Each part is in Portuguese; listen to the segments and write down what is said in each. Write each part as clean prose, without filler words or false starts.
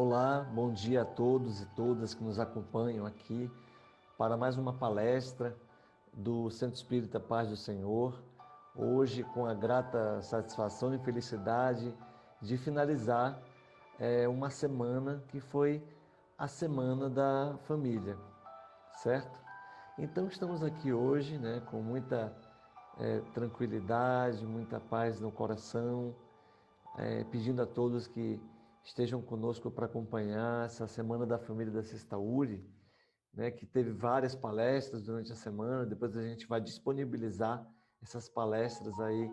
Olá, bom dia a todos e todas que nos acompanham aqui para mais uma palestra do Centro Espírita Paz do Senhor. Hoje, com a grata satisfação e felicidade de finalizar uma semana que foi a Semana da Família, certo? Então, estamos aqui hoje, com muita tranquilidade, muita paz no coração, pedindo a todos que estejam conosco para acompanhar essa Semana da Família da Sexta URI, que teve várias palestras durante a semana. Depois a gente vai disponibilizar essas palestras aí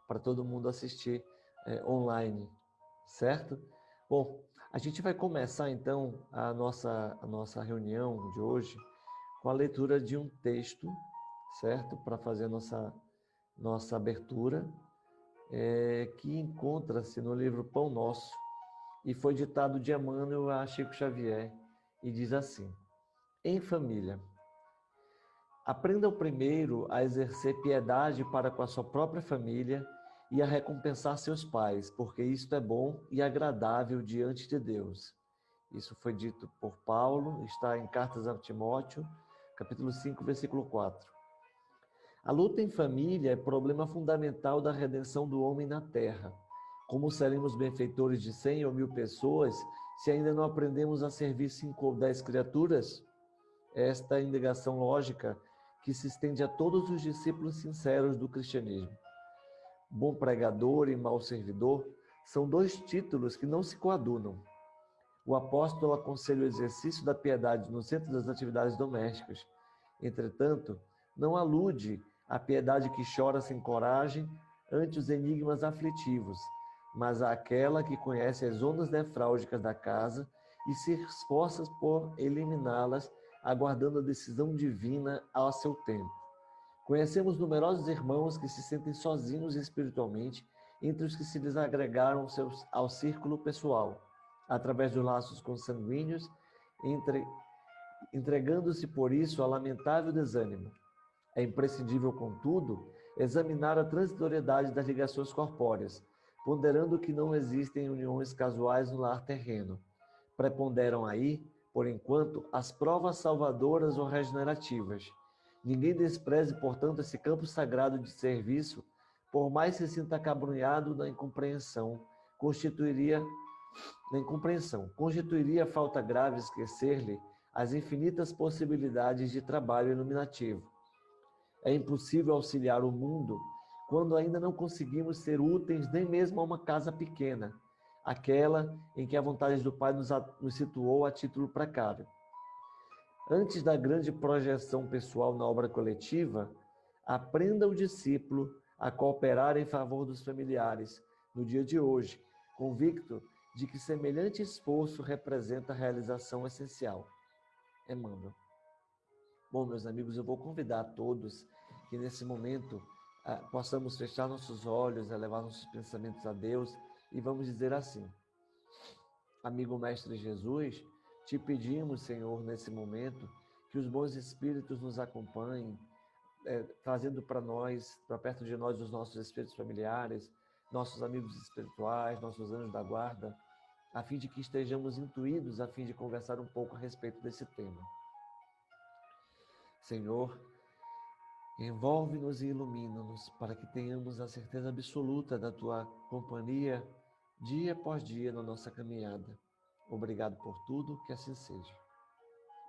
para todo mundo assistir online, certo? Bom, a gente vai começar então a nossa reunião de hoje com a leitura de um texto, certo? Para fazer a nossa abertura, que encontra-se no livro Pão Nosso e foi ditado de Emmanuel a Chico Xavier e diz assim: em família, aprendam primeiro a exercer piedade para com a sua própria família e a recompensar seus pais, porque isto é bom e agradável diante de Deus. Isso foi dito por Paulo, está em Cartas a Timóteo, capítulo 5, versículo 4. A luta em família é problema fundamental da redenção do homem na terra. Como seremos benfeitores de 100 ou 1000 pessoas se ainda não aprendemos a servir 5 ou 10 criaturas? Esta é a indagação lógica que se estende a todos os discípulos sinceros do cristianismo. Bom pregador e mau servidor são dois títulos que não se coadunam. O apóstolo aconselha o exercício da piedade no centro das atividades domésticas. Entretanto, não alude à piedade que chora sem coragem ante os enigmas aflitivos, mas àquela que conhece as ondas nefrálgicas da casa e se esforça por eliminá-las, aguardando a decisão divina ao seu tempo. Conhecemos numerosos irmãos que se sentem sozinhos espiritualmente entre os que se desagregaram ao círculo pessoal, através dos laços consanguíneos, entregando-se por isso a lamentável desânimo. É imprescindível, contudo, examinar a transitoriedade das ligações corpóreas, ponderando que não existem uniões casuais no lar terreno. Preponderam aí, por enquanto, as provas salvadoras ou regenerativas. Ninguém despreze, portanto, esse campo sagrado de serviço, por mais se sinta acabrunhado na incompreensão. Constituiria falta grave esquecer-lhe as infinitas possibilidades de trabalho iluminativo. É impossível auxiliar o mundo quando ainda não conseguimos ser úteis nem mesmo a uma casa pequena, aquela em que a vontade do Pai nos situou a título precário. Antes da grande projeção pessoal na obra coletiva, aprenda o discípulo a cooperar em favor dos familiares no dia de hoje, convicto de que semelhante esforço representa a realização essencial. Emmanuel. Bom, meus amigos, eu vou convidar a todos que nesse momento possamos fechar nossos olhos, elevar nossos pensamentos a Deus e vamos dizer assim: amigo Mestre Jesus, te pedimos, Senhor, nesse momento, que os bons espíritos nos acompanhem, trazendo para nós, para perto de nós, os nossos espíritos familiares, nossos amigos espirituais, nossos anjos da guarda, a fim de que estejamos intuídos, a fim de conversar um pouco a respeito desse tema. Senhor, envolve-nos e ilumina-nos para que tenhamos a certeza absoluta da Tua companhia dia após dia na nossa caminhada. Obrigado por tudo, que assim seja.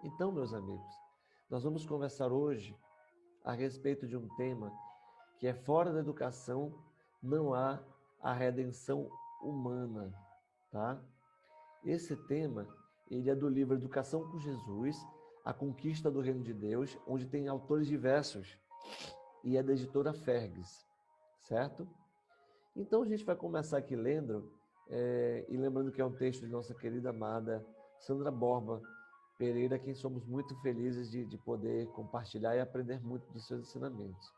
Então, meus amigos, nós vamos conversar hoje a respeito de um tema que é fora da educação, não há a redenção humana, tá? Esse tema, ele é do livro Educação com Jesus, A Conquista do Reino de Deus, onde tem autores diversos, e é da editora Fergus, certo? Então a gente vai começar aqui lendo, e lembrando que é um texto de nossa querida amada Sandra Borba Pereira, quem somos muito felizes de poder compartilhar e aprender muito dos seus ensinamentos.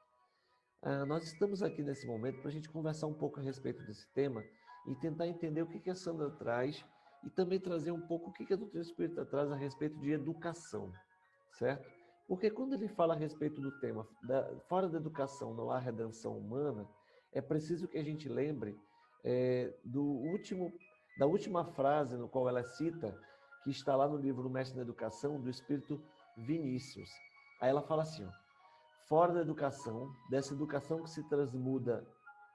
Nós estamos aqui nesse momento para a gente conversar um pouco a respeito desse tema e tentar entender o que a Sandra traz e também trazer um pouco o que a doutrina espírita traz a respeito de educação, certo? Porque quando ele fala a respeito do tema, fora da educação não há redenção humana, é preciso que a gente lembre da última frase no qual ela cita, que está lá no livro O Mestre da Educação, do espírito Vinícius. Aí ela fala assim, ó, fora da educação, dessa educação que se transmuda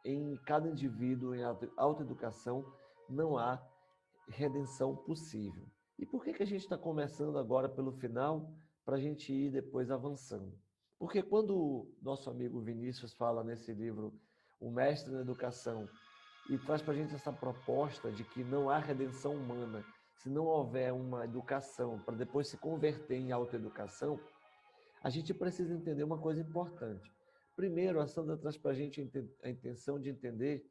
em cada indivíduo, em autoeducação, não há redenção possível. E por que a gente está começando agora pelo final, para a gente ir depois avançando? Porque quando o nosso amigo Vinícius fala nesse livro, O Mestre da Educação, e traz para a gente essa proposta de que não há redenção humana se não houver uma educação para depois se converter em autoeducação, a gente precisa entender uma coisa importante. Primeiro, a Sandra traz para a gente a intenção de entender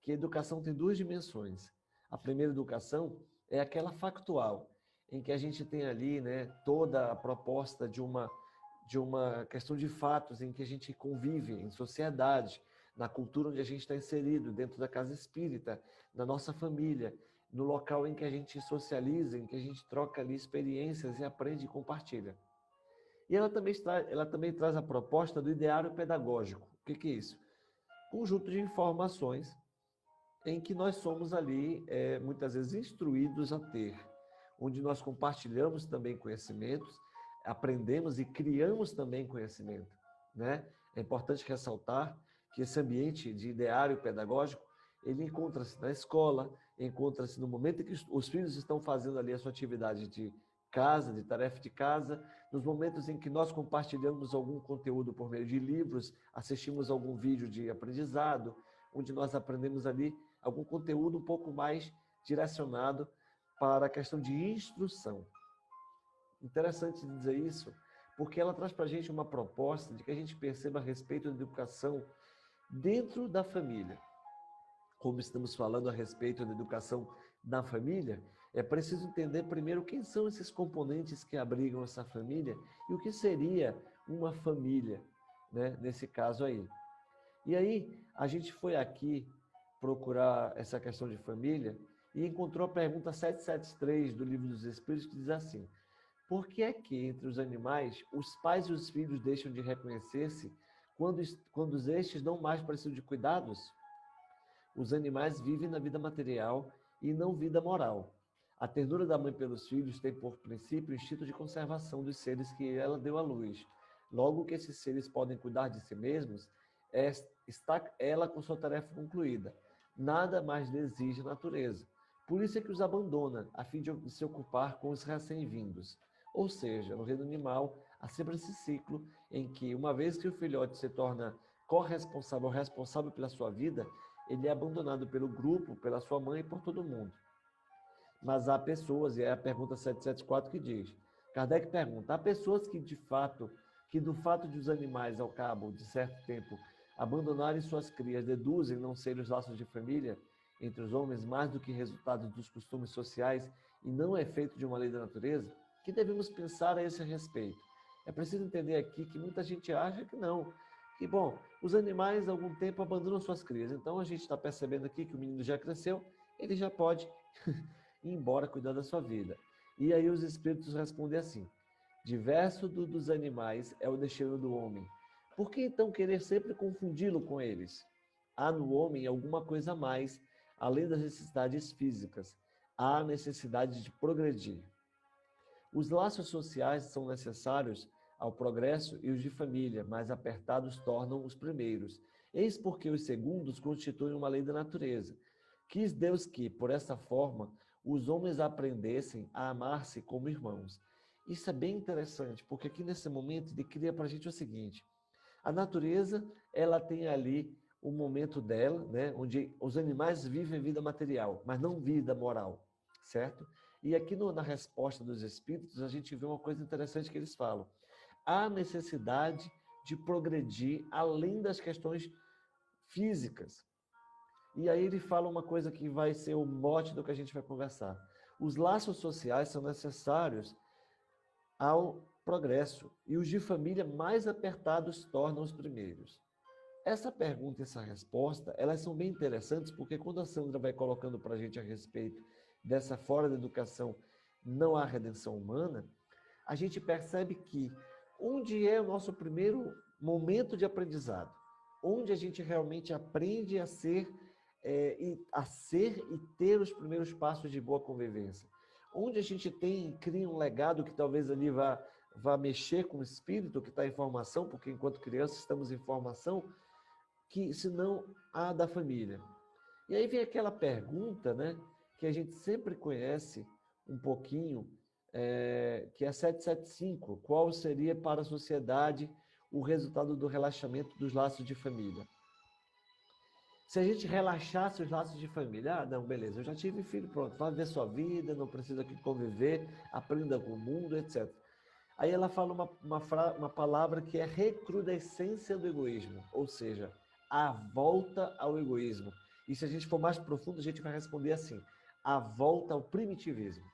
que a educação tem duas dimensões. A primeira educação é aquela factual, em que a gente tem ali, né, toda a proposta de uma questão de fatos em que a gente convive em sociedade, na cultura onde a gente está inserido, dentro da casa espírita, na nossa família, no local em que a gente socializa, em que a gente troca ali experiências e aprende e compartilha. E ela também traz a proposta do ideário pedagógico. O que é isso? Conjunto de informações em que nós somos ali, muitas vezes, instruídos a ter, onde nós compartilhamos também conhecimentos, aprendemos e criamos também conhecimento, né? É importante ressaltar que esse ambiente de ideário pedagógico, ele encontra-se na escola, encontra-se no momento em que os filhos estão fazendo ali a sua atividade de casa, de tarefa de casa, nos momentos em que nós compartilhamos algum conteúdo por meio de livros, assistimos algum vídeo de aprendizado, onde nós aprendemos ali algum conteúdo um pouco mais direcionado para a questão de instrução. Interessante dizer isso, porque ela traz para a gente uma proposta de que a gente perceba a respeito da educação dentro da família. Como estamos falando a respeito da educação na família, é preciso entender primeiro quem são esses componentes que abrigam essa família e o que seria uma família, né, nesse caso aí. E aí, a gente foi aqui procurar essa questão de família e encontrou a pergunta 773 do Livro dos Espíritos, que diz assim: por que é que, entre os animais, os pais e os filhos deixam de reconhecer-se quando estes não mais precisam de cuidados? Os animais vivem na vida material e não vida moral. A ternura da mãe pelos filhos tem por princípio o instinto de conservação dos seres que ela deu à luz. Logo que esses seres podem cuidar de si mesmos, está ela com sua tarefa concluída. Nada mais lhe exige a natureza. Por isso é que os abandona, a fim de se ocupar com os recém-vindos. Ou seja, no reino animal, há sempre esse ciclo em que, uma vez que o filhote se torna corresponsável, responsável pela sua vida, ele é abandonado pelo grupo, pela sua mãe e por todo mundo. Mas há pessoas, e é a pergunta 774 que diz, Kardec pergunta, há pessoas que do fato de os animais, ao cabo de certo tempo, abandonarem suas crias, deduzem não ser os laços de família entre os homens mais do que resultado dos costumes sociais e não é efeito de uma lei da natureza? O que devemos pensar a esse respeito? É preciso entender aqui que muita gente acha que não, que, bom, os animais, há algum tempo, abandonam suas crias. Então, a gente está percebendo aqui que o menino já cresceu, ele já pode ir embora cuidar da sua vida. E aí os espíritos respondem assim, diverso dos animais é o destino do homem. Por que então querer sempre confundi-lo com eles? Há no homem alguma coisa a mais, além das necessidades físicas. Há a necessidade de progredir. Os laços sociais são necessários ao progresso e os de família, mais apertados tornam os primeiros. Eis porque os segundos constituem uma lei da natureza. Quis Deus que, por essa forma, os homens aprendessem a amar-se como irmãos. Isso é bem interessante, porque aqui nesse momento ele cria para a gente o seguinte, a natureza, ela tem ali o momento dela, né, onde os animais vivem vida material, mas não vida moral, certo? E aqui na resposta dos espíritos, a gente vê uma coisa interessante que eles falam. Há necessidade de progredir além das questões físicas. E aí ele fala uma coisa que vai ser o mote do que a gente vai conversar. Os laços sociais são necessários ao progresso e os de família mais apertados tornam os primeiros. Essa pergunta e essa resposta, elas são bem interessantes porque quando a Sandra vai colocando para a gente a respeito dessa fora da educação não há redenção humana, a gente percebe que onde é o nosso primeiro momento de aprendizado, onde a gente realmente aprende a ser e a ser e ter os primeiros passos de boa convivência. Onde a gente cria um legado que talvez ali vá mexer com o espírito que está em formação, porque enquanto crianças estamos em formação, que senão a da família. E aí vem aquela pergunta, né, que a gente sempre conhece um pouquinho, que é 775. Qual seria para a sociedade o resultado do relaxamento dos laços de família? Se a gente relaxasse os laços de família, não, beleza, eu já tive filho, pronto, vai viver sua vida, não precisa aqui conviver, aprenda com o mundo, etc. Aí ela fala uma palavra que é recrudescência do egoísmo, ou seja, a volta ao egoísmo. E se a gente for mais profundo, a gente vai responder assim, a volta ao primitivismo,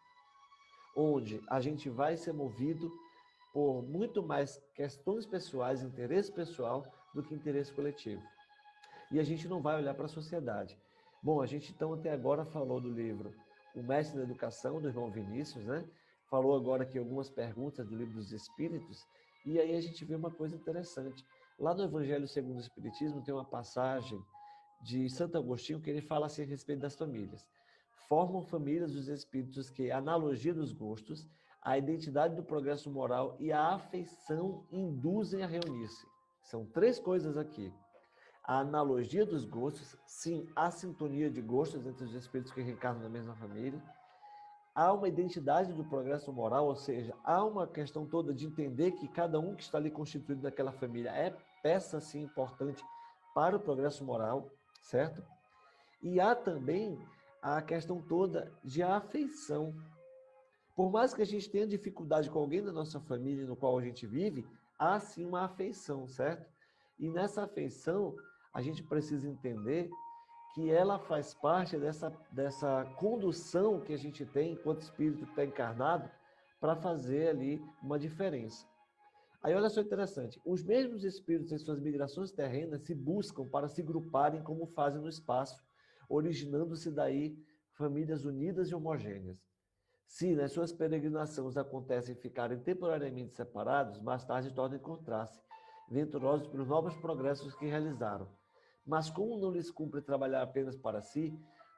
onde a gente vai ser movido por muito mais questões pessoais, interesse pessoal, do que interesse coletivo. E a gente não vai olhar para a sociedade. Bom, a gente então até agora falou do livro O Mestre da Educação, do irmão Vinícius, né? Falou agora aqui algumas perguntas do Livro dos Espíritos, e aí a gente vê uma coisa interessante. Lá no Evangelho segundo o Espiritismo tem uma passagem de Santo Agostinho que ele fala assim a respeito das famílias. Formam famílias os espíritos que a analogia dos gostos, a identidade do progresso moral e a afeição induzem a reunir-se. São três coisas aqui. A analogia dos gostos, sim, a sintonia de gostos entre os espíritos que reencarnam na mesma família. Há uma identidade do progresso moral, ou seja, há uma questão toda de entender que cada um que está ali constituído naquela família é peça, sim, importante para o progresso moral, certo? E há também a questão toda de afeição. Por mais que a gente tenha dificuldade com alguém da nossa família no qual a gente vive, há sim uma afeição, certo? E nessa afeição, a gente precisa entender que ela faz parte dessa condução que a gente tem enquanto espírito que está encarnado para fazer ali uma diferença. Aí olha só interessante, os mesmos espíritos em suas migrações terrenas se buscam para se gruparem como fazem no espaço, originando-se daí famílias unidas e homogêneas. Se nas suas peregrinações acontecem ficarem temporariamente separados, mais tarde tornam a encontrar-se, venturosos pelos novos progressos que realizaram. Mas como não lhes cumpre trabalhar apenas para si,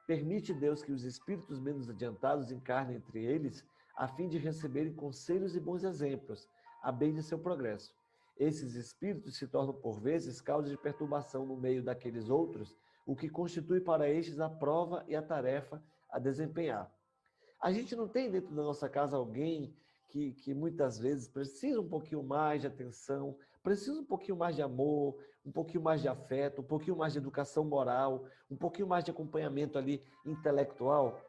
permite Deus que os espíritos menos adiantados encarnem entre eles, a fim de receberem conselhos e bons exemplos, a bem de seu progresso. Esses espíritos se tornam, por vezes, causa de perturbação no meio daqueles outros, o que constitui para estes a prova e a tarefa a desempenhar. A gente não tem dentro da nossa casa alguém que muitas vezes precisa um pouquinho mais de atenção, precisa um pouquinho mais de amor, um pouquinho mais de afeto, um pouquinho mais de educação moral, um pouquinho mais de acompanhamento ali intelectual.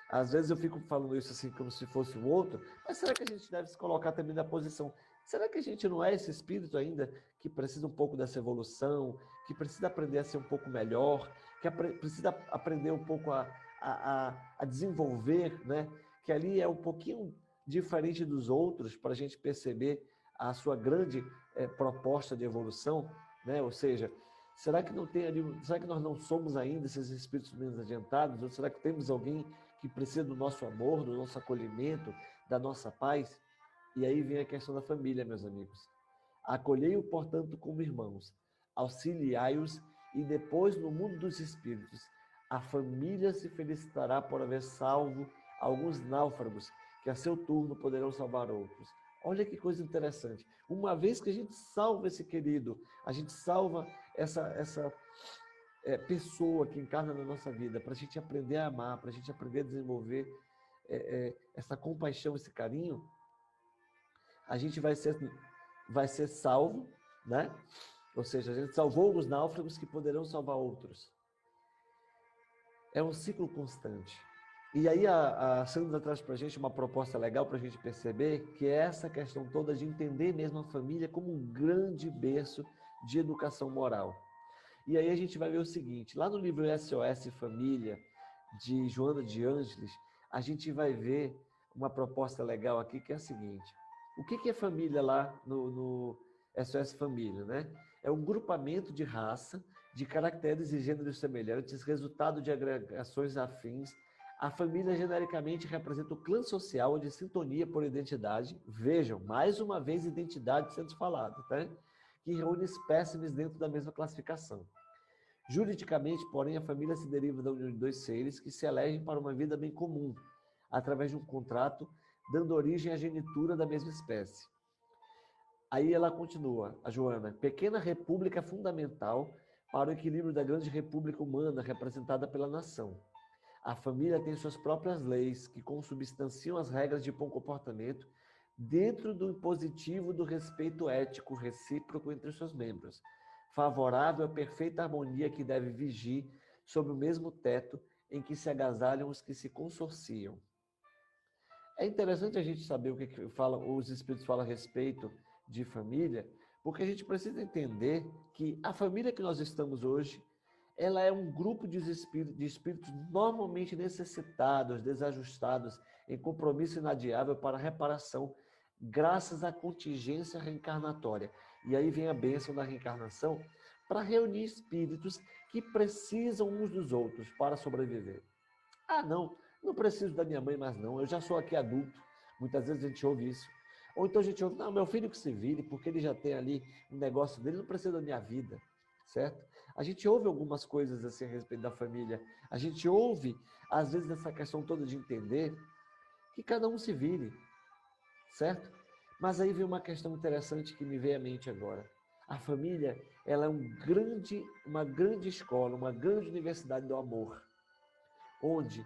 Às vezes eu fico falando isso assim como se fosse o outro, mas será que a gente deve se colocar também na posição? Será que a gente não é esse espírito ainda que precisa um pouco dessa evolução, que precisa aprender a ser um pouco melhor, que precisa aprender um pouco a desenvolver, né? Que ali é um pouquinho diferente dos outros para a gente perceber a sua grande proposta de evolução, né? Ou seja, será que não tem ali, será que nós não somos ainda esses espíritos menos adiantados? Ou será que temos alguém que precisa do nosso amor, do nosso acolhimento, da nossa paz? E aí vem a questão da família, meus amigos. Acolhei-o, portanto, como irmãos, auxiliai-os e depois no mundo dos espíritos a família se felicitará por haver salvo alguns náufragos que a seu turno poderão salvar outros. Olha que coisa interessante. Uma vez que a gente salva esse querido, a gente salva essa pessoa que encarna na nossa vida, para a gente aprender a amar, para a gente aprender a desenvolver essa compaixão, esse carinho, a gente vai ser salvo, né? Ou seja, a gente salvou os náufragos que poderão salvar outros. É um ciclo constante. E aí a Sandra traz para a gente uma proposta legal para a gente perceber, que é essa questão toda de entender mesmo a família como um grande berço de educação moral. E aí a gente vai ver o seguinte, lá no livro SOS Família, de Joana de Ângeles, a gente vai ver uma proposta legal aqui, que é a seguinte. O que é família lá no SOS Família, né? É um grupamento de raça, de caracteres e gêneros semelhantes, resultado de agregações afins. A família genericamente representa o clã social de sintonia por identidade. Vejam, mais uma vez identidade sendo falada, tá? Que reúne espécimes dentro da mesma classificação. Juridicamente, porém, a família se deriva da união de dois seres que se elegem para uma vida bem comum, através de um contrato, dando origem à genitura da mesma espécie. Aí ela continua, a Joana, pequena república fundamental para o equilíbrio da grande república humana representada pela nação. A família tem suas próprias leis que consubstanciam as regras de bom comportamento dentro do impositivo do respeito ético recíproco entre os seus membros, favorável à perfeita harmonia que deve vigir sob o mesmo teto em que se agasalham os que se consorciam. É interessante a gente saber o que os espíritos falam a respeito de família, porque a gente precisa entender que a família que nós estamos hoje, ela é um grupo de espíritos normalmente necessitados, desajustados, em compromisso inadiável para a reparação, graças à contingência reencarnatória. E aí vem a bênção da reencarnação para reunir espíritos que precisam uns dos outros para sobreviver. Ah, não preciso da minha mãe mais não, eu já sou aqui adulto. Muitas vezes a gente ouve isso. Ou então a gente ouve, não, meu filho que se vire, porque ele já tem ali um negócio dele, não precisa da minha vida, certo? A gente ouve algumas coisas assim a respeito da família. A gente ouve, às vezes, essa questão toda de entender que cada um se vire, certo? Mas aí vem uma questão interessante que me veio à mente agora. A família, ela é uma grande escola, uma grande universidade do amor, onde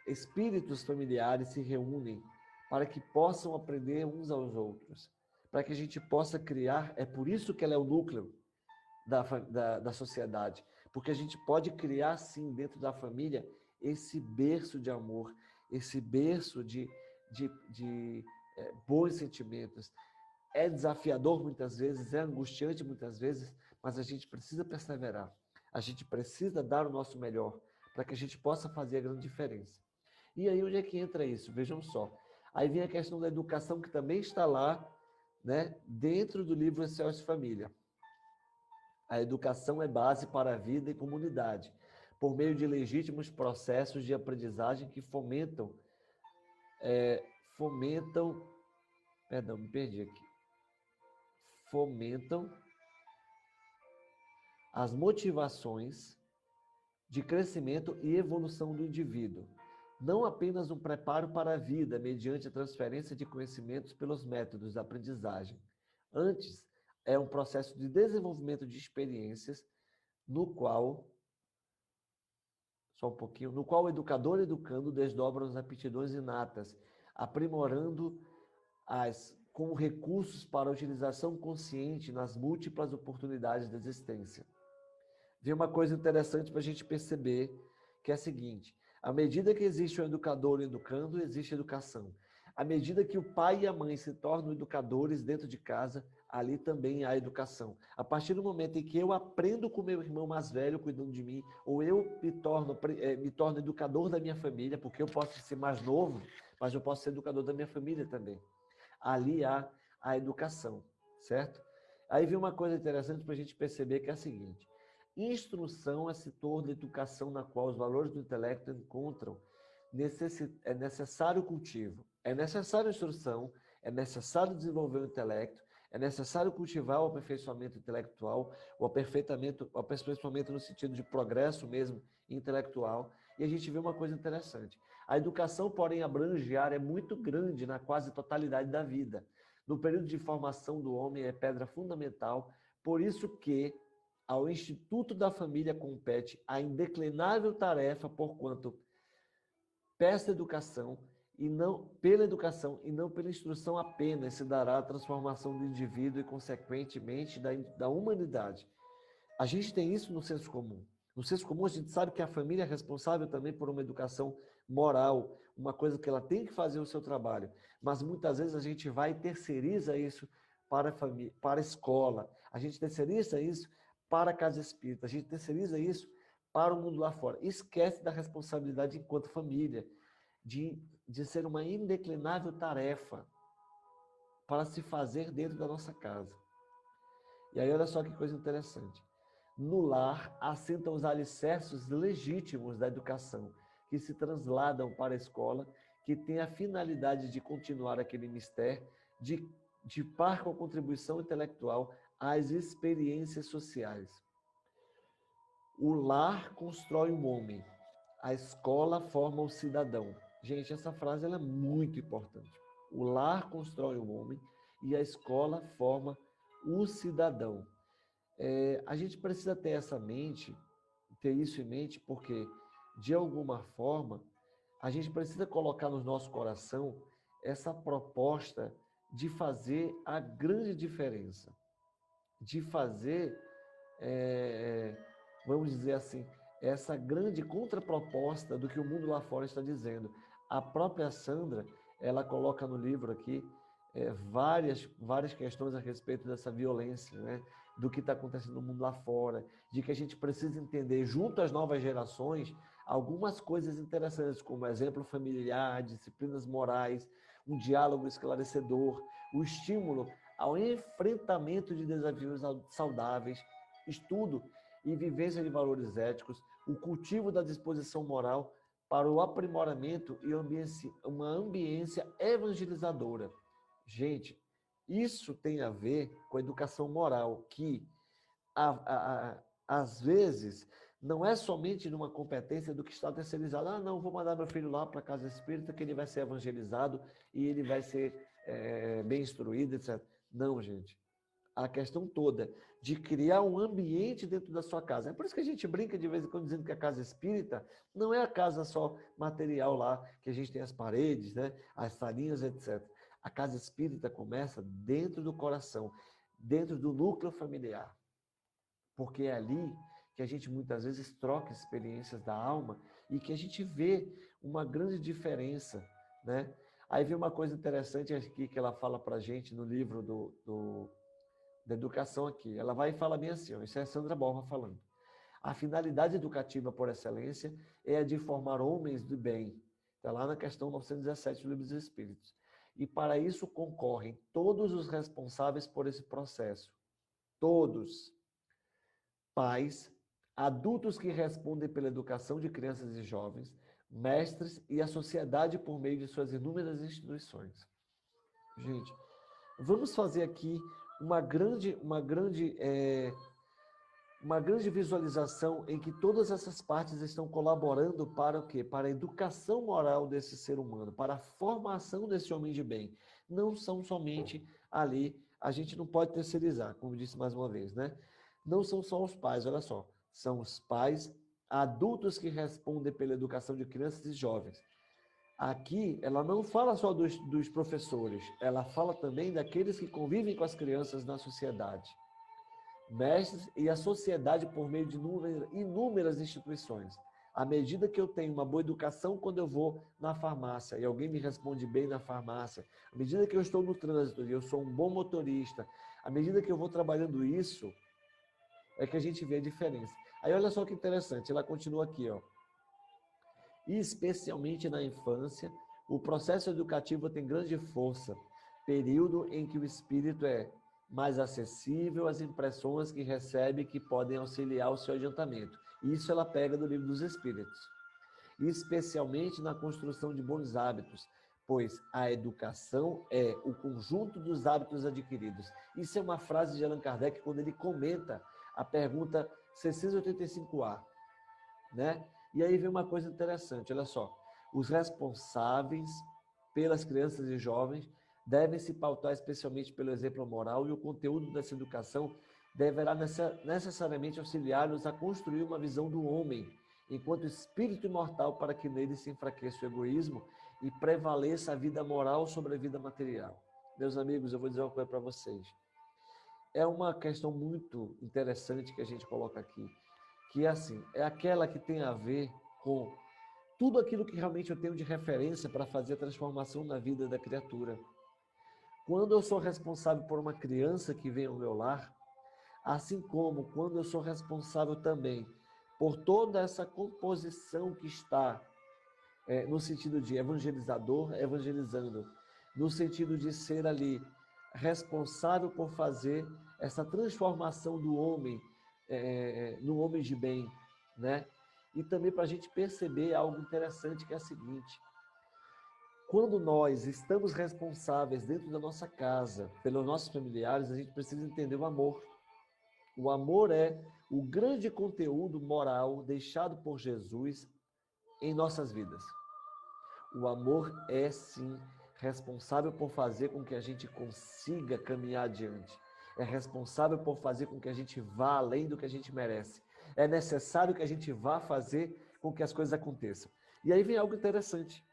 espíritos familiares se reúnem para que possam aprender uns aos outros, para que a gente possa criar, é por isso que ela é o núcleo da sociedade, porque a gente pode criar, sim, dentro da família, esse berço de amor, esse berço de bons sentimentos. É desafiador muitas vezes, é angustiante muitas vezes, mas a gente precisa perseverar, a gente precisa dar o nosso melhor, para que a gente possa fazer a grande diferença. E aí onde é que entra isso? Vejam só. Aí vem a questão da educação, que também está lá, né, dentro do livro Excelsior Família. A educação é base para a vida e comunidade, por meio de legítimos processos de aprendizagem que fomentam as motivações de crescimento e evolução do indivíduo. Não apenas um preparo para a vida mediante a transferência de conhecimentos pelos métodos da aprendizagem. Antes, é um processo de desenvolvimento de experiências no qual o educador educando desdobra as aptidões inatas, aprimorando-as com recursos para a utilização consciente nas múltiplas oportunidades da existência. Vem uma coisa interessante para a gente perceber, que é a seguinte: à medida que existe um educador educando, existe educação. À medida que o pai e a mãe se tornam educadores dentro de casa, ali também há educação. A partir do momento em que eu aprendo com meu irmão mais velho cuidando de mim, ou eu me torno educador da minha família, porque eu posso ser mais novo, mas eu posso ser educador da minha família também. Ali há a educação, certo? Aí vem uma coisa interessante para a gente perceber, que é a seguinte: instrução é setor de educação na qual os valores do intelecto encontram é necessário cultivo. É necessário instrução, é necessário desenvolver o intelecto, é necessário cultivar o aperfeiçoamento intelectual, o aperfeiçoamento no sentido de progresso mesmo intelectual. E a gente vê uma coisa interessante. A educação, porém, abrange área muito grande na quase totalidade da vida. No período de formação do homem é pedra fundamental, por isso que ao Instituto da Família compete a indeclinável tarefa, porquanto peça educação e não pela educação e não pela instrução apenas se dará a transformação do indivíduo e consequentemente da humanidade. A gente tem isso no senso comum. No senso comum a gente sabe que a família é responsável também por uma educação moral, uma coisa que ela tem que fazer o seu trabalho, mas muitas vezes a gente vai e terceiriza isso para a família, para a escola, a gente terceiriza isso para a casa espírita, a gente terceiriza isso para o mundo lá fora. Esquece da responsabilidade enquanto família, de ser uma indeclinável tarefa para se fazer dentro da nossa casa. E aí olha só que coisa interessante. No lar assentam os alicerces legítimos da educação, que se transladam para a escola, que tem a finalidade de continuar aquele mistério, de par com a contribuição intelectual às experiências sociais. O lar constrói um homem, a escola forma o cidadão. Gente, essa frase ela é muito importante. O lar constrói um homem e a escola forma o cidadão. A gente precisa ter ter isso em mente, porque, de alguma forma, a gente precisa colocar no nosso coração essa proposta de fazer a grande diferença, de fazer, vamos dizer assim, essa grande contraproposta do que o mundo lá fora está dizendo. A própria Sandra, ela coloca no livro aqui várias questões a respeito dessa violência, né? Do que está acontecendo no mundo lá fora, de que a gente precisa entender, junto às novas gerações, algumas coisas interessantes, como exemplo familiar, disciplinas morais, um diálogo esclarecedor, o estímulo ao enfrentamento de desafios saudáveis, estudo e vivência de valores éticos, o cultivo da disposição moral para o aprimoramento e uma ambiência evangelizadora. Gente, isso tem a ver com a educação moral, que às vezes não é somente numa competência do que está terceirizado. Ah, não, vou mandar meu filho lá para a casa espírita que ele vai ser evangelizado e ele vai ser bem instruído, etc. Não, gente. A questão toda de criar um ambiente dentro da sua casa. É por isso que a gente brinca de vez em quando dizendo que a casa espírita não é a casa só material lá, que a gente tem as paredes, né, as salinhas, etc. A casa espírita começa dentro do coração, dentro do núcleo familiar. Porque é ali que a gente muitas vezes troca experiências da alma e que a gente vê uma grande diferença, né? Aí vem uma coisa interessante aqui que ela fala para a gente no livro da educação aqui. Ela vai e fala bem assim, ó, isso é a Sandra Borba falando. A finalidade educativa por excelência é a de formar homens de bem. Está lá na questão 917 do Livro dos Espíritos. E para isso concorrem todos os responsáveis por esse processo. Todos. Pais, adultos que respondem pela educação de crianças e jovens, mestres e a sociedade por meio de suas inúmeras instituições. Gente, vamos fazer aqui uma grande visualização em que todas essas partes estão colaborando para o quê? Para a educação moral desse ser humano, para a formação desse homem de bem. Não são somente ali, a gente não pode terceirizar, como disse mais uma vez, né? Não são só os pais, olha só, são os pais, adultos que respondem pela educação de crianças e jovens. Aqui, ela não fala só dos professores, ela fala também daqueles que convivem com as crianças na sociedade. Mestres e a sociedade por meio de inúmeras instituições. À medida que eu tenho uma boa educação quando eu vou na farmácia e alguém me responde bem na farmácia, à medida que eu estou no trânsito e eu sou um bom motorista, à medida que eu vou trabalhando isso, é que a gente vê a diferença. Aí olha só que interessante, ela continua aqui, ó. E especialmente na infância, o processo educativo tem grande força, período em que o espírito é mais acessível às impressões que recebe que podem auxiliar o seu adiantamento. Isso ela pega do Livro dos Espíritos. E especialmente na construção de bons hábitos, pois a educação é o conjunto dos hábitos adquiridos. Isso é uma frase de Allan Kardec quando ele comenta a pergunta 685A, né? E aí vem uma coisa interessante, olha só. Os responsáveis pelas crianças e jovens devem se pautar especialmente pelo exemplo moral e o conteúdo dessa educação deverá necessariamente auxiliá-los a construir uma visão do homem enquanto espírito imortal para que nele se enfraqueça o egoísmo e prevaleça a vida moral sobre a vida material. Meus amigos, eu vou dizer uma coisa para vocês. É uma questão muito interessante que a gente coloca aqui, que é assim, é aquela que tem a ver com tudo aquilo que realmente eu tenho de referência para fazer a transformação na vida da criatura. Quando eu sou responsável por uma criança que vem ao meu lar, assim como quando eu sou responsável também por toda essa composição que está no sentido de evangelizador, evangelizando, no sentido de ser ali responsável por fazer essa transformação do homem no homem de bem, né? E também para a gente perceber algo interessante que é o seguinte: quando nós estamos responsáveis dentro da nossa casa pelos nossos familiares, a gente precisa entender o amor. O amor é o grande conteúdo moral deixado por Jesus em nossas vidas. O amor é, sim, responsável por fazer com que a gente consiga caminhar adiante. É responsável por fazer com que a gente vá além do que a gente merece. É necessário que a gente vá fazer com que as coisas aconteçam. E aí vem algo interessante,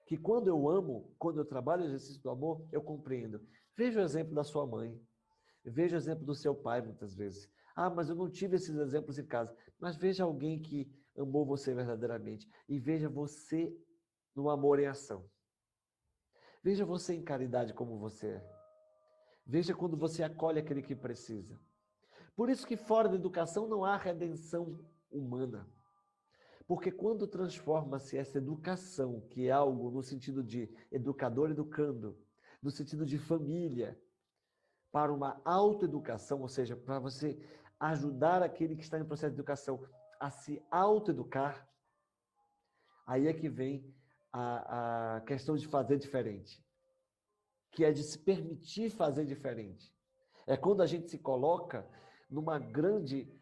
que quando eu amo, quando eu trabalho o exercício do amor, eu compreendo. Veja o exemplo da sua mãe. Veja o exemplo do seu pai, muitas vezes. Ah, mas eu não tive esses exemplos em casa. Mas veja alguém que amou você verdadeiramente. E veja você no amor em ação. Veja você em caridade como você é. Veja quando você acolhe aquele que precisa. Por isso que fora da educação não há redenção humana. Porque quando transforma-se essa educação, que é algo no sentido de educador educando, no sentido de família, para uma autoeducação, ou seja, para você ajudar aquele que está em processo de educação a se autoeducar, aí é que vem a questão de fazer diferente, que é de se permitir fazer diferente. É quando a gente se coloca numa grande...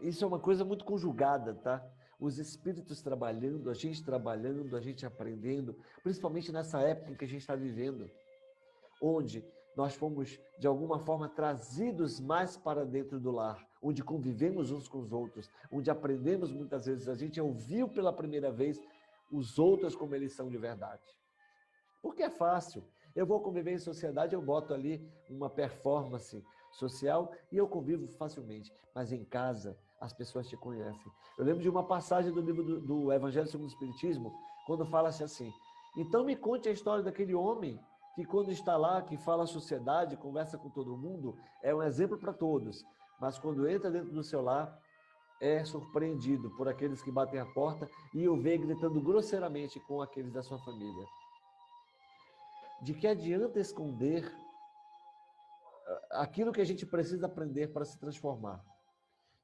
isso é uma coisa muito conjugada, tá? Os espíritos trabalhando, a gente aprendendo, principalmente nessa época em que a gente está vivendo, onde nós fomos, de alguma forma, trazidos mais para dentro do lar, onde convivemos uns com os outros, onde aprendemos muitas vezes, a gente ouviu pela primeira vez os outros como eles são de verdade. Porque é fácil. Eu vou conviver em sociedade, eu boto ali uma performance social e eu convivo facilmente. Mas em casa, as pessoas te conhecem. Eu lembro de uma passagem do livro do Evangelho segundo o Espiritismo, quando fala-se assim: então me conte a história daquele homem que quando está lá, que fala a sociedade, conversa com todo mundo, é um exemplo para todos. Mas quando entra dentro do seu lar, é surpreendido por aqueles que batem a porta e o vê gritando grosseiramente com aqueles da sua família. De que adianta esconder aquilo que a gente precisa aprender para se transformar?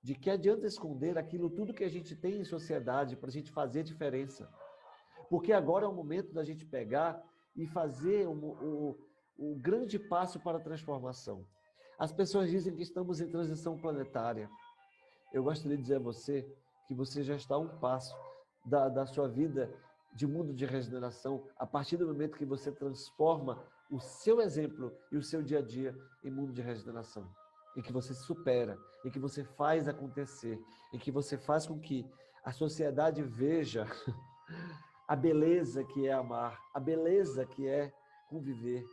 De que adianta esconder aquilo tudo que a gente tem em sociedade para a gente fazer diferença? Porque agora é o momento da gente pegar e fazer o grande passo para a transformação. As pessoas dizem que estamos em transição planetária. Eu gostaria de dizer a você que você já está a um passo da sua vida de mundo de regeneração, a partir do momento que você transforma o seu exemplo e o seu dia a dia em mundo de regeneração. Em que você supera, em que você faz acontecer, em que você faz com que a sociedade veja a beleza que é amar, a beleza que é conviver,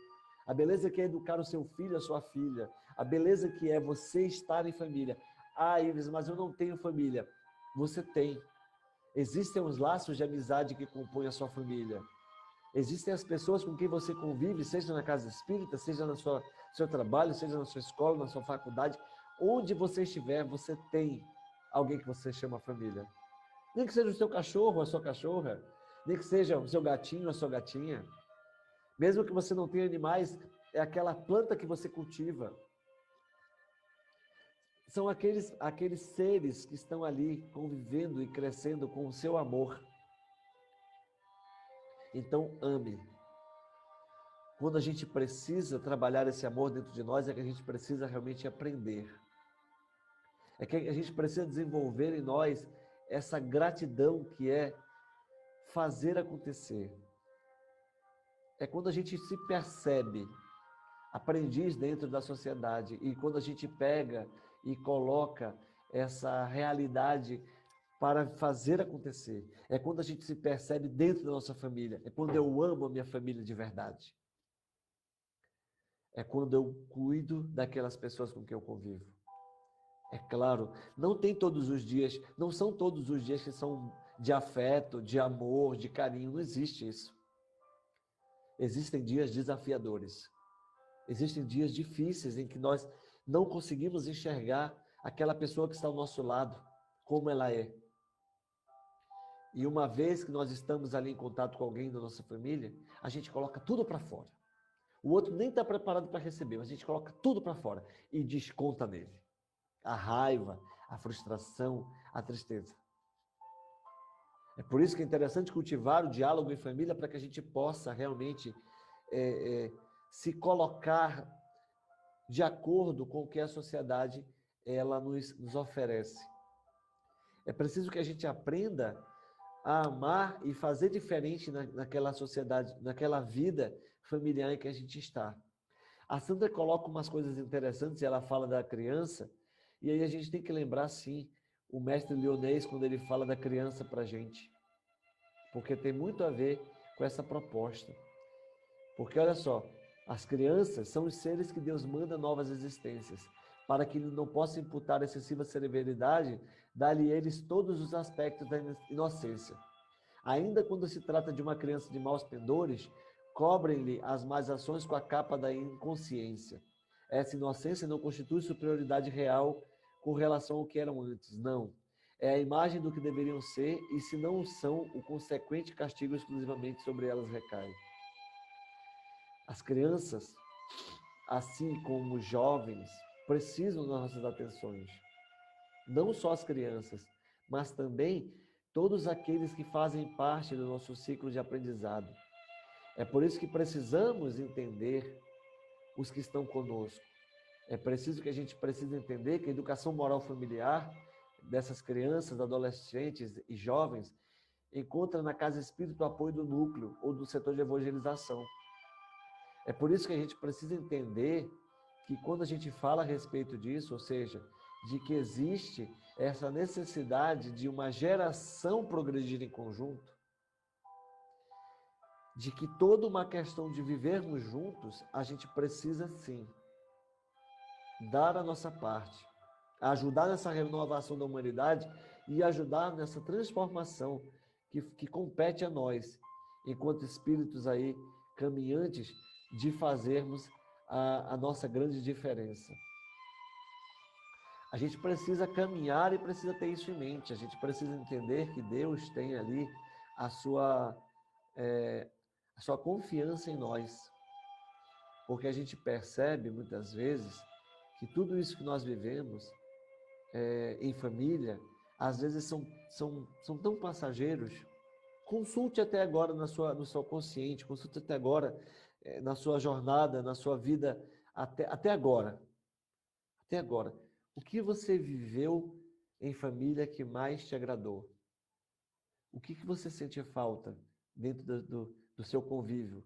a beleza que é educar o seu filho, a sua filha, a beleza que é você estar em família. Ah, Ives, mas eu não tenho família. Você tem. Existem os laços de amizade que compõem a sua família. Existem as pessoas com quem você convive, seja na casa espírita, seja no seu trabalho, seja na sua escola, na sua faculdade. Onde você estiver, você tem alguém que você chama família. Nem que seja o seu cachorro, a sua cachorra. Nem que seja o seu gatinho, a sua gatinha. Mesmo que você não tenha animais, é aquela planta que você cultiva. São aqueles seres que estão ali convivendo e crescendo com o seu amor. Então, ame. Quando a gente precisa trabalhar esse amor dentro de nós, é que a gente precisa realmente aprender. É que a gente precisa desenvolver em nós essa gratidão que é fazer acontecer. É quando a gente se percebe aprendiz dentro da sociedade e quando a gente pega e coloca essa realidade para fazer acontecer. É quando a gente se percebe dentro da nossa família. É quando eu amo a minha família de verdade. É quando eu cuido daquelas pessoas com quem eu convivo. É claro, não tem todos os dias, não são todos os dias que são de afeto, de amor, de carinho. Não existe isso. Existem dias desafiadores. Existem dias difíceis em que nós não conseguimos enxergar aquela pessoa que está ao nosso lado, como ela é. E uma vez que nós estamos ali em contato com alguém da nossa família, a gente coloca tudo para fora. O outro nem está preparado para receber, mas a gente coloca tudo para fora e desconta nele. A raiva, a frustração, a tristeza. É por isso que é interessante cultivar o diálogo em família para que a gente possa realmente se colocar de acordo com o que a sociedade ela nos oferece. É preciso que a gente aprenda a amar e fazer diferente naquela sociedade, naquela vida familiar em que a gente está. A Sandra coloca umas coisas interessantes, ela fala da criança, e aí a gente tem que lembrar, sim, o mestre Lyonês, quando ele fala da criança para a gente, porque tem muito a ver com essa proposta. Porque olha só, as crianças são os seres que Deus manda novas existências, para que ele não possa imputar excessiva severidade, dá-lhe eles todos os aspectos da inocência. Ainda quando se trata de uma criança de maus pendores, cobrem-lhe as más ações com a capa da inconsciência. Essa inocência não constitui superioridade real com relação ao que eram antes, não. É a imagem do que deveriam ser, e se não o são, o consequente castigo exclusivamente sobre elas recai. As crianças, assim como os jovens, precisam das nossas atenções. Não só as crianças, mas também todos aqueles que fazem parte do nosso ciclo de aprendizado. É por isso que precisamos entender os que estão conosco. É preciso que a gente precise entender que a educação moral familiar dessas crianças, adolescentes e jovens encontra na Casa Espírita o apoio do núcleo ou do setor de evangelização. É por isso que a gente precisa entender que quando a gente fala a respeito disso, ou seja, de que existe essa necessidade de uma geração progredir em conjunto, de que toda uma questão de vivermos juntos, a gente precisa sim dar a nossa parte, ajudar nessa renovação da humanidade e ajudar nessa transformação que compete a nós, enquanto espíritos aí caminhantes, de fazermos a nossa grande diferença. A gente precisa caminhar e precisa ter isso em mente. A gente precisa entender que Deus tem ali a sua, a sua confiança em nós. Porque a gente percebe, muitas vezes, que tudo isso que nós vivemos em família, às vezes são tão passageiros. Consulte até agora no seu consciente, consulte até agora na sua jornada, na sua vida, até agora. Até agora. O que você viveu em família que mais te agradou? O que você sente falta dentro do seu convívio?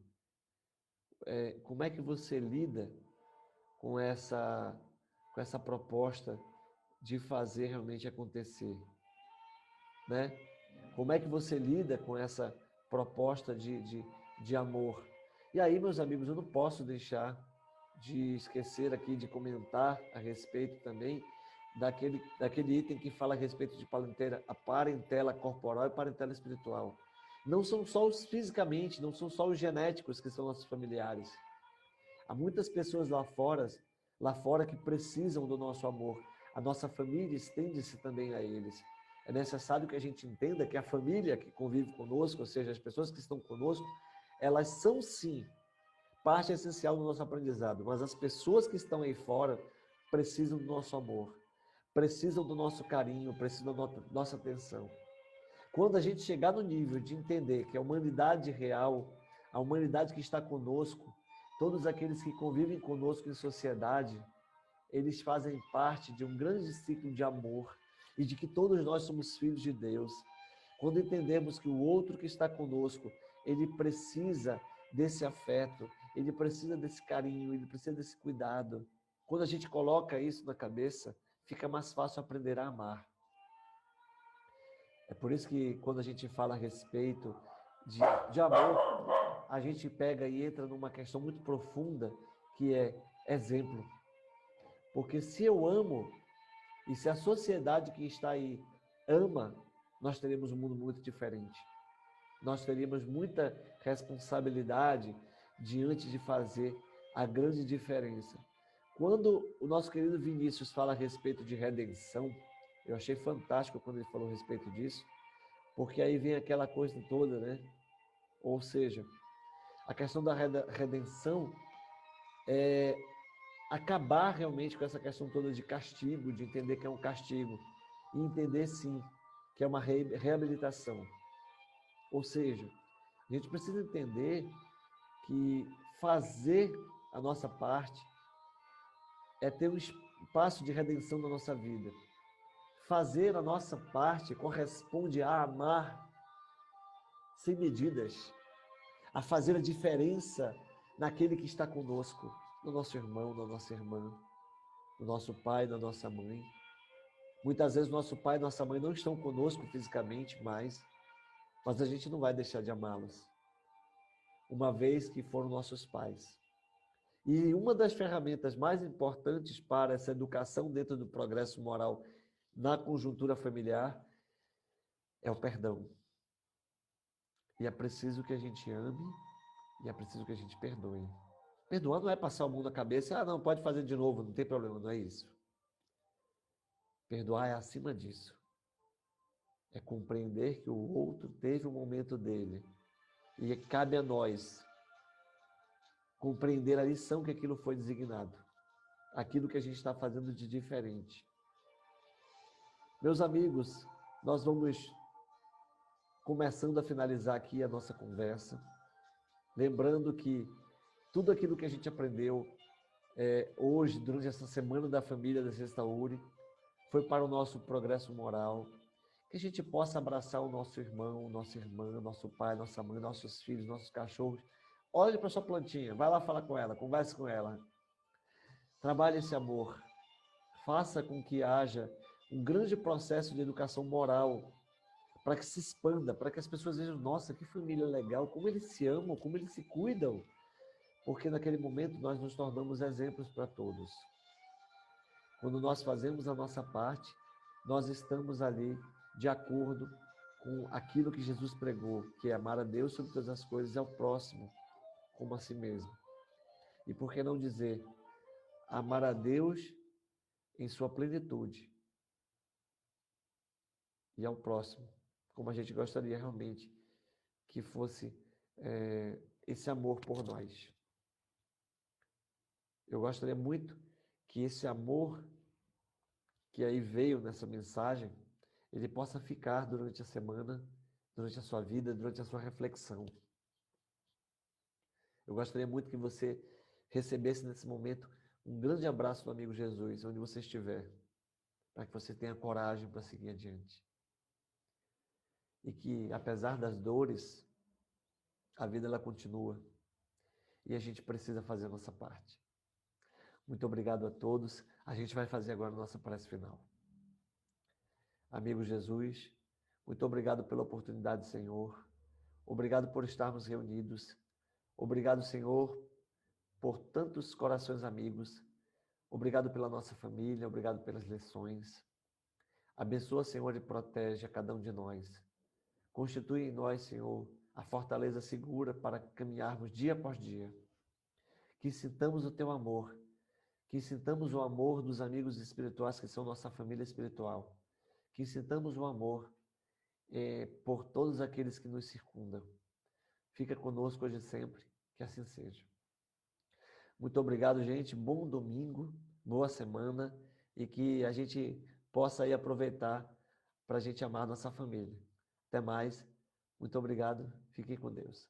Como é que você lida com essa proposta de fazer realmente acontecer? Né? Como é que você lida com essa proposta de amor? E aí, meus amigos, eu não posso deixar de esquecer aqui de comentar a respeito também daquele item que fala a respeito de a parentela corporal e parentela espiritual. Não são só os fisicamente, não são só os genéticos que são nossos familiares. Há muitas pessoas lá fora que precisam do nosso amor. A nossa família estende-se também a eles. É necessário que a gente entenda que a família que convive conosco, ou seja, as pessoas que estão conosco, elas são sim parte essencial do nosso aprendizado, mas as pessoas que estão aí fora precisam do nosso amor, precisam do nosso carinho, precisam da nossa atenção. Quando a gente chegar no nível de entender que a humanidade real, a humanidade que está conosco, todos aqueles que convivem conosco em sociedade, eles fazem parte de um grande ciclo de amor e de que todos nós somos filhos de Deus. Quando entendemos que o outro que está conosco, ele precisa desse afeto, ele precisa desse carinho, ele precisa desse cuidado. Quando a gente coloca isso na cabeça, fica mais fácil aprender a amar. É por isso que quando a gente fala a respeito de amor, a gente pega e entra numa questão muito profunda, que é exemplo. Porque se eu amo, e se a sociedade que está aí ama, nós teremos um mundo muito diferente. Nós teríamos muita responsabilidade diante de fazer a grande diferença. Quando o nosso querido Vinícius fala a respeito de redenção, eu achei fantástico quando ele falou a respeito disso, porque aí vem aquela coisa toda, né? Ou seja, a questão da redenção é acabar realmente com essa questão toda de castigo, de entender que é um castigo, e entender sim que é uma reabilitação. Ou seja, a gente precisa entender que fazer a nossa parte é ter passo de redenção na nossa vida. Fazer a nossa parte corresponde a amar sem medidas, a fazer a diferença naquele que está conosco, no nosso irmão, na nossa irmã, no nosso pai, na nossa mãe. Muitas vezes nosso pai e nossa mãe não estão conosco fisicamente mais, mas a gente não vai deixar de amá-los, uma vez que foram nossos pais. E uma das ferramentas mais importantes para essa educação dentro do progresso moral na conjuntura familiar é o perdão. E é preciso que a gente ame e é preciso que a gente perdoe. Perdoar não é passar o mundo na cabeça, não, pode fazer de novo, não tem problema, não é isso. Perdoar é acima disso. É compreender que o outro teve um momento dele e cabe a nós compreender a lição que aquilo foi designado, aquilo que a gente está fazendo de diferente. Meus amigos, nós vamos começando a finalizar aqui a nossa conversa, lembrando que tudo aquilo que a gente aprendeu hoje, durante essa semana da família da Sexta URI, foi para o nosso progresso moral, que a gente possa abraçar o nosso irmão, nossa irmã, nosso pai, nossa mãe, nossos filhos, nossos cachorros. Olhe para sua plantinha, vai lá falar com ela, converse com ela. Trabalhe esse amor. Faça com que haja um grande processo de educação moral para que se expanda, para que as pessoas vejam, nossa, que família legal, como eles se amam, como eles se cuidam. Porque naquele momento nós nos tornamos exemplos para todos. Quando nós fazemos a nossa parte, nós estamos ali de acordo com aquilo que Jesus pregou, que é amar a Deus sobre todas as coisas e ao próximo como a si mesmo. E por que não dizer, amar a Deus em sua plenitude e ao próximo, como a gente gostaria realmente que fosse esse amor por nós. Eu gostaria muito que esse amor que aí veio nessa mensagem, ele possa ficar durante a semana, durante a sua vida, durante a sua reflexão. Eu gostaria muito que você recebesse nesse momento um grande abraço do amigo Jesus, onde você estiver, para que você tenha coragem para seguir adiante. E que, apesar das dores, a vida ela continua. E a gente precisa fazer a nossa parte. Muito obrigado a todos. A gente vai fazer agora a nossa prece final. Amigo Jesus, muito obrigado pela oportunidade, Senhor. Obrigado por estarmos reunidos. Obrigado, Senhor, por tantos corações amigos. Obrigado pela nossa família, obrigado pelas lições. Abençoa, Senhor, e protege a cada um de nós. Constitui em nós, Senhor, a fortaleza segura para caminharmos dia após dia. Que sintamos o Teu amor, que sintamos o amor dos amigos espirituais que são nossa família espiritual. Que sintamos o amor por todos aqueles que nos circundam. Fica conosco hoje e sempre, que assim seja. Muito obrigado, gente. Bom domingo, boa semana e que a gente possa aí aproveitar para a gente amar nossa família. Até mais. Muito obrigado. Fiquem com Deus.